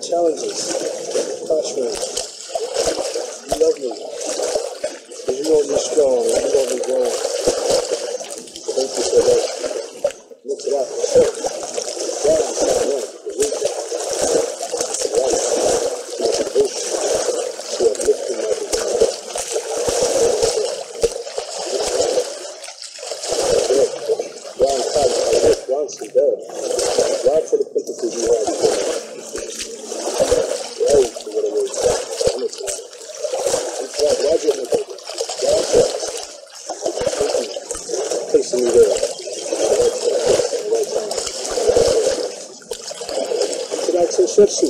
challenges. Gosh, man. You love me. Because you want me strong and you want me growing. Thank you for that. Look at that. God, it's not right. The wisdom. It's life. It's motivation. To uplifting my design. Ron Cobb, I wish Ronson dead. God for the principles you have. Right for what it is. I'm excited. Why get me baby? God says. Placing me there. The right time. Should I say Shepsu?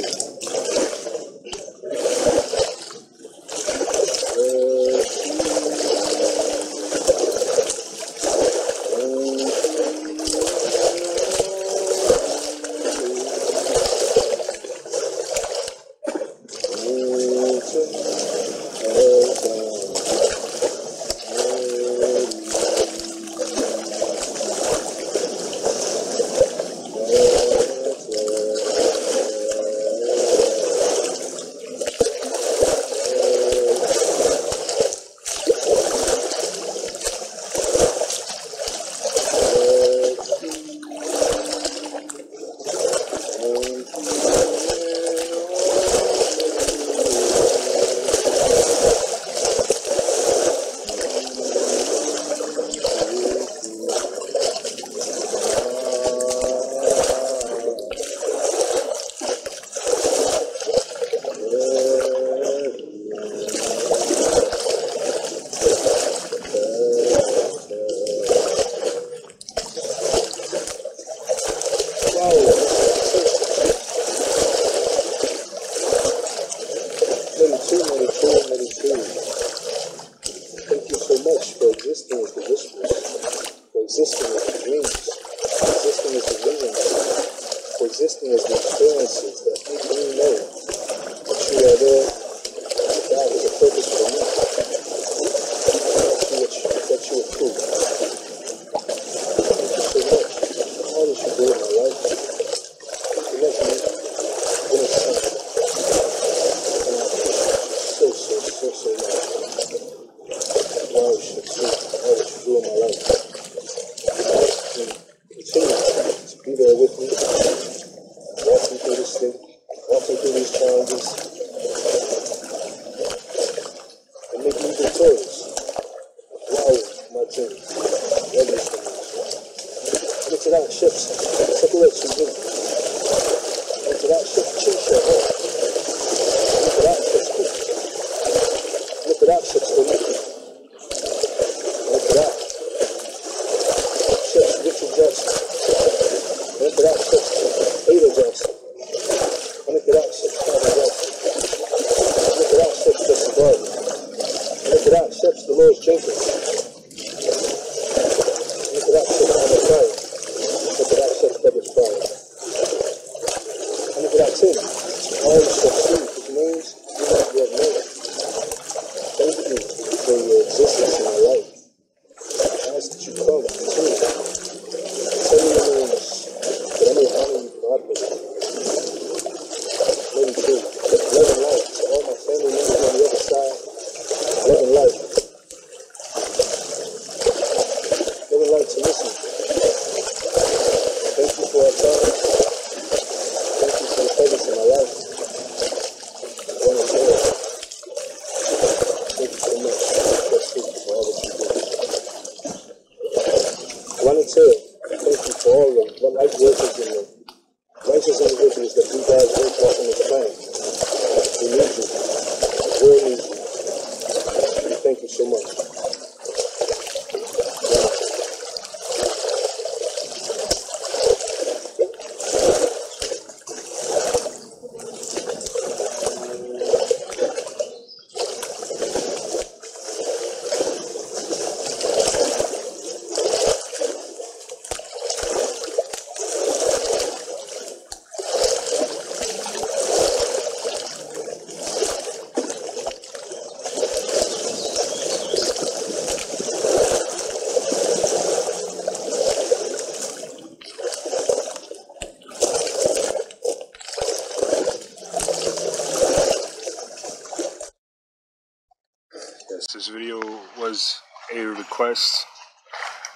This video was a request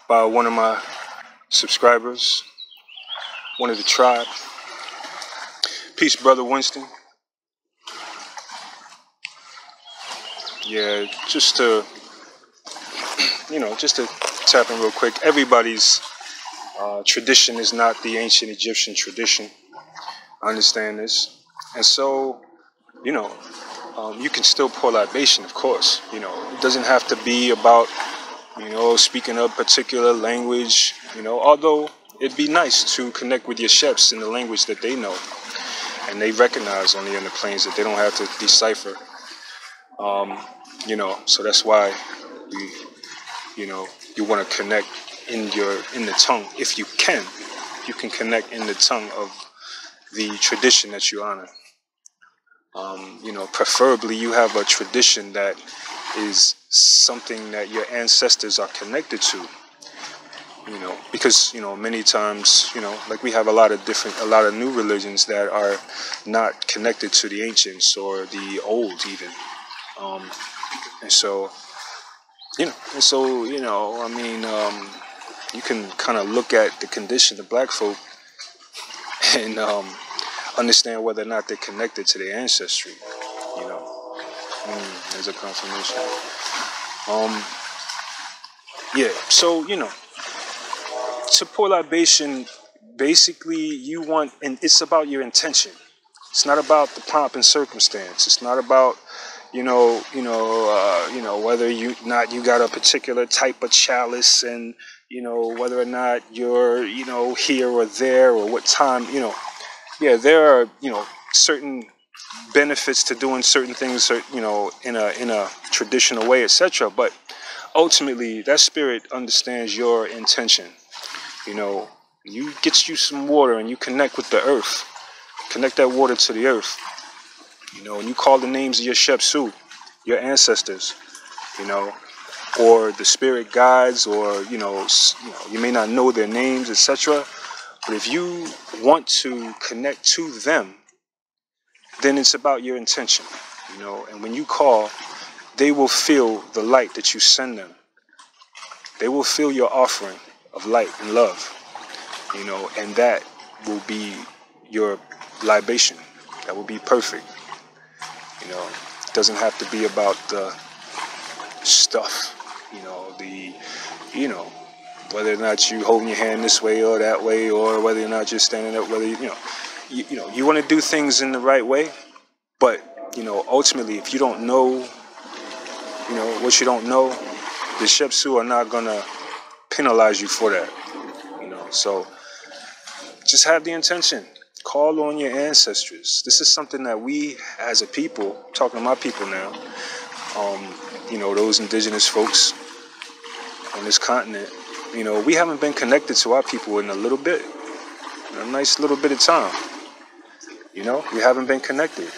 by one of my subscribers, one of the tribe. Peace, brother Winston. Yeah, just to tap in real quick. Everybody's tradition is not the ancient Egyptian tradition. I understand this, and so you can still pour libation, of course. It doesn't have to be about speaking a particular language. Although it'd be nice to connect with your Sheps in the language that they know and they recognize on the inner planes that they don't have to decipher. So that's why you want to connect in the tongue. If you can connect in the tongue of the tradition that you honor. Preferably you have a tradition that is something that your ancestors are connected to. Because many times like we have a lot of new religions that are not connected to the ancients or the old even. You can kind of look at the condition of black folk and understand whether or not they're connected to their ancestry. There's a confirmation. To pour libation, basically and it's about your intention. It's not about the pomp and circumstance. It's not about whether you got a particular type of chalice and whether or not you're here or there or what time. There are certain benefits to doing certain things in a traditional way, etc. But ultimately that spirit understands your intention. You get you some water and you connect with the earth. Connect that water to the earth. And you call the names of your Shepsu, your ancestors, or the spirit guides, or you may not know their names, etc. But if you want to connect to them, then it's about your intention, And when you call, they will feel the light that you send them. They will feel your offering of light and love, and that will be your libation. That will be perfect. It doesn't have to be about the stuff, whether or not you holding your hand this way or that way, or whether or not you're standing up, whether you want to do things in the right way. But ultimately, if you don't know what you don't know, the Shepsu are not gonna penalize you for that. So just have the intention. Call on your ancestors. This is something that we, as a people, talking to my people now, those indigenous folks on this continent, we haven't been connected to our people in a little bit, a nice little bit of time. We haven't been connected,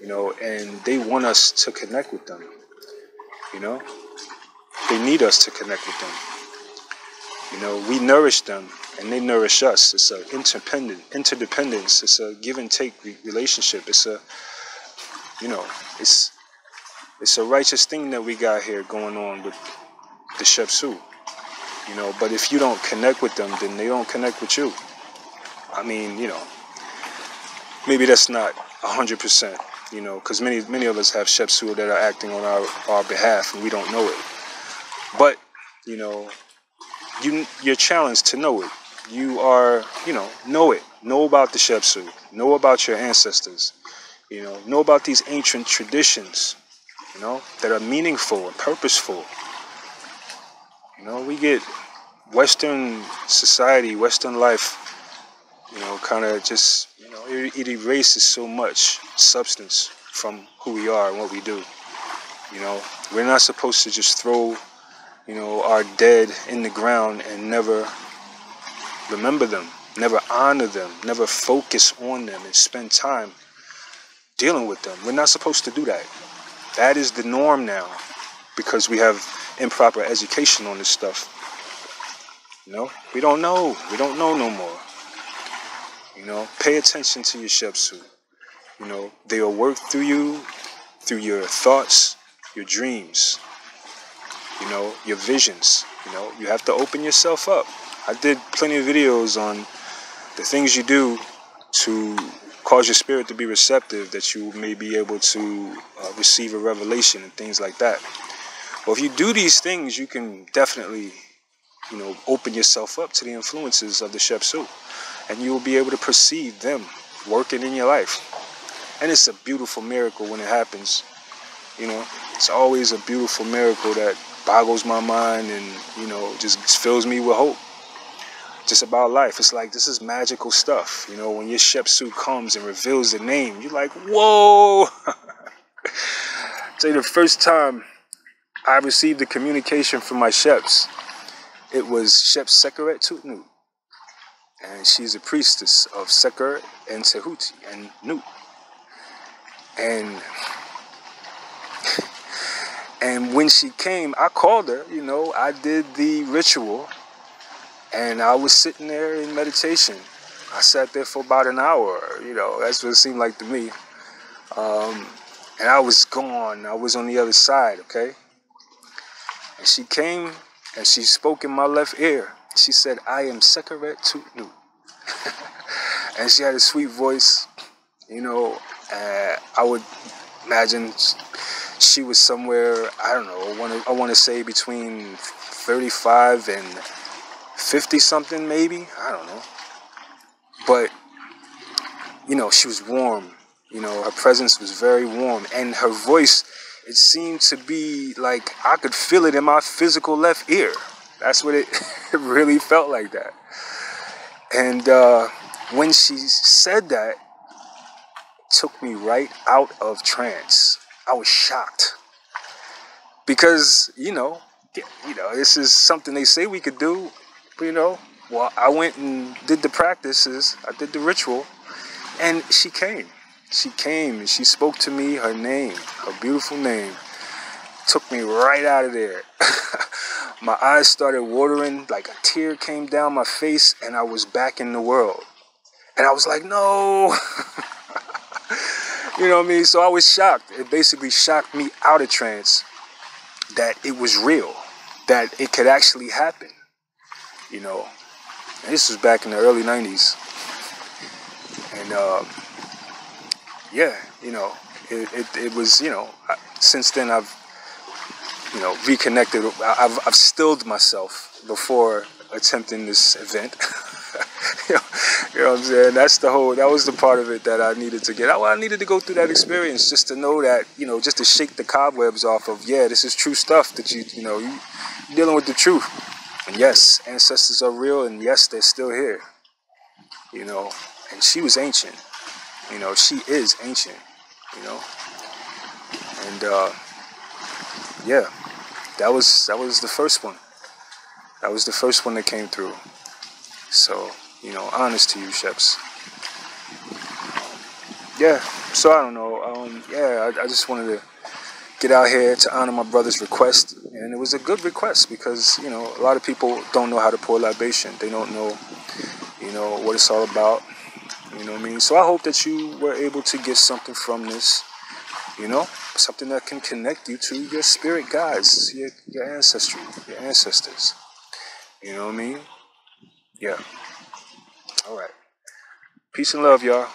and they want us to connect with them. They need us to connect with them. We nourish them and they nourish us. It's an interdependence. It's a give and take relationship. It's a, it's a righteous thing that we got here going on with the Shepsu. But if you don't connect with them, then they don't connect with you. Maybe that's not 100%, because many of us have Shepsu that are acting on our behalf and we don't know it. But, you're challenged to know it. You are, know it. Know about the Shepsu. Know about your ancestors. Know about these ancient traditions, that are meaningful and purposeful. We get Western society, Western life, kind of just, it erases so much substance from who we are and what we do. We're not supposed to just throw our dead in the ground and never remember them, never honor them, never focus on them and spend time dealing with them. We're not supposed to do that. That is the norm now because we have improper education on this stuff. We don't know. We don't know no more. Pay attention to your Shepsu. They will work through you, through your thoughts, your dreams. you know, your visions. You know, you have to open yourself up. I did plenty of videos on the things you do to cause your spirit to be receptive, that you may be able to receive a revelation and things like that. Well, if you do these things, you can definitely, you know, open yourself up to the influences of the Shepsu, and you will be able to perceive them working in your life. And it's a beautiful miracle when it happens. You know, it's always a beautiful miracle that boggles my mind and, you know, just fills me with hope. Just about life. It's like, this is magical stuff. You know, when your Shepsu comes and reveals the name, you're like, whoa! Say the first time I received the communication from my Sheps, it was Shep Sekeret Tutnut. And she's a priestess of Sekeret and Tehuti and Nut. And when she came, I called her, you know, I did the ritual, and I was sitting there in meditation. I sat there for about an hour, you know, that's what it seemed like to me. And I was gone. I was on the other side, okay? And she came and she spoke in my left ear. She said, I am Sekeret Tutnut. And she had a sweet voice, you know. I would imagine she was somewhere, I don't know, I want to say between 35 and 50 something maybe. I don't know. But, you know, she was warm. You know, her presence was very warm. And her voice, it seemed to be like I could feel it in my physical left ear. That's what it really felt like that. And when she said that, it took me right out of trance. I was shocked. Because, you know, this is something they say we could do. But, you know, well, I went and did the practices. I did the ritual. And she came. She came and she spoke to me, her name, her beautiful name. Took me right out of there. My eyes started watering, like a tear came down my face, and I was back in the world. And I was like, no. You know what I mean? So I was shocked. It basically shocked me out of trance that it was real, that it could actually happen. You know, and this was back in the early 90s. And yeah, you know, it was, you know, since then I've, you know, reconnected. I've stilled myself before attempting this event. You know what I'm saying? That was the part of it that I needed to get. I needed to go through that experience just to know that, you know, just to shake the cobwebs off of, yeah, this is true stuff that you're dealing with the truth. And yes, ancestors are real, and yes, they're still here. You know, and she was ancient. You know, she is ancient, you know. And yeah, that was the first one. That was the first one that came through. So, you know, honest to you, Sheps. Yeah, so I don't know. Yeah, I just wanted to get out here to honor my brother's request. And it was a good request because, you know, a lot of people don't know how to pour libation. They don't know, you know, what it's all about. You know what I mean? So I hope that you were able to get something from this, you know, something that can connect you to your spirit guides, your ancestry, your ancestors. You know what I mean? Yeah. All right. Peace and love, y'all.